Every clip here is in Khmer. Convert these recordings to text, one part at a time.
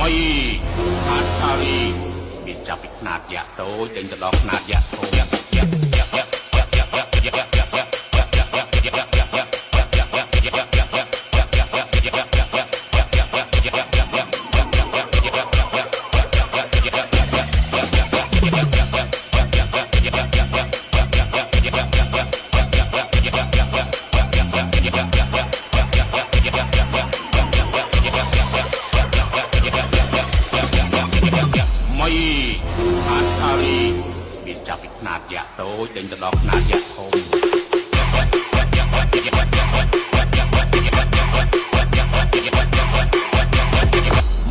មីខាត់ខារីមានចាប់ពីខ្នាតយ៉ាក់តូចចេញទៅដល់ខ្នាតយ៉ាក់ធំយ៉ាក់យ៉ាក់យ៉ាក់យ៉ាក់យ៉ាក់យ៉ាក់យ៉ាក់យ៉ាក់យ៉ាក់យ៉ាក់ចាប់ពីខ្នាតយ៉ាក់តូចចេញទៅដល់ខ្នាតយ៉ាក់ធំ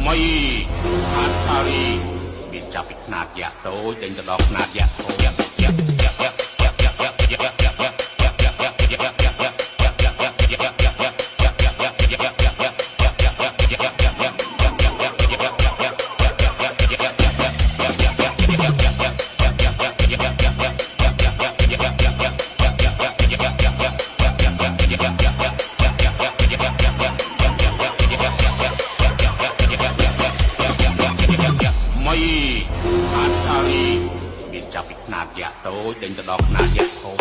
មីខាត់ខារីមានចាប់ពីខ្នាតយ៉ាក់តូចចេញទៅដល់ខ្នាតយ៉ាក់ធំយ៉ាក់យ៉ាក់យ៉ាក់យ៉ាក់យ៉ាក់យ៉ាក់យ៉ាក់យ៉ាក់យ៉ាក់យ៉ាក់យ៉ាក់ចាប់ពីខ្នាតយ៉ាក់តូចចេញទៅដល់ខ្នាតយ៉ាក់ធំ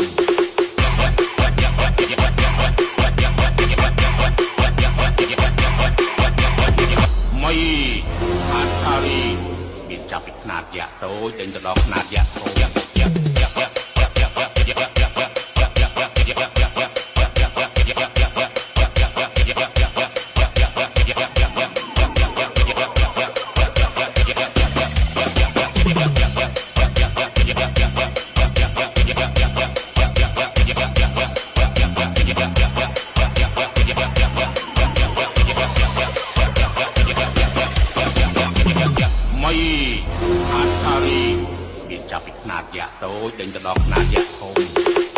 មីខាត់ខារីមានចាប់ពីខ្នាតយ៉ាក់តូចចេញទៅដល់ខ្នាតយ៉ាក់ធំយ៉ាក់យ៉ាក់យ៉ាក់យ៉ាក់យ៉ាក់យ៉ាក់យ៉ាក់យ៉ាក់យ៉ាក់យ៉ាក់យ៉ាក់យ៉ាក់យ៉ាក់យ៉ាក់យ៉ាក់យ៉ាក់យ៉ាក់មីខាត់ខារីមានចាប់ពីខ្នាតយ៉ាក់តូចចេញទៅដល់ខ្នាតយ៉ាក់ធំ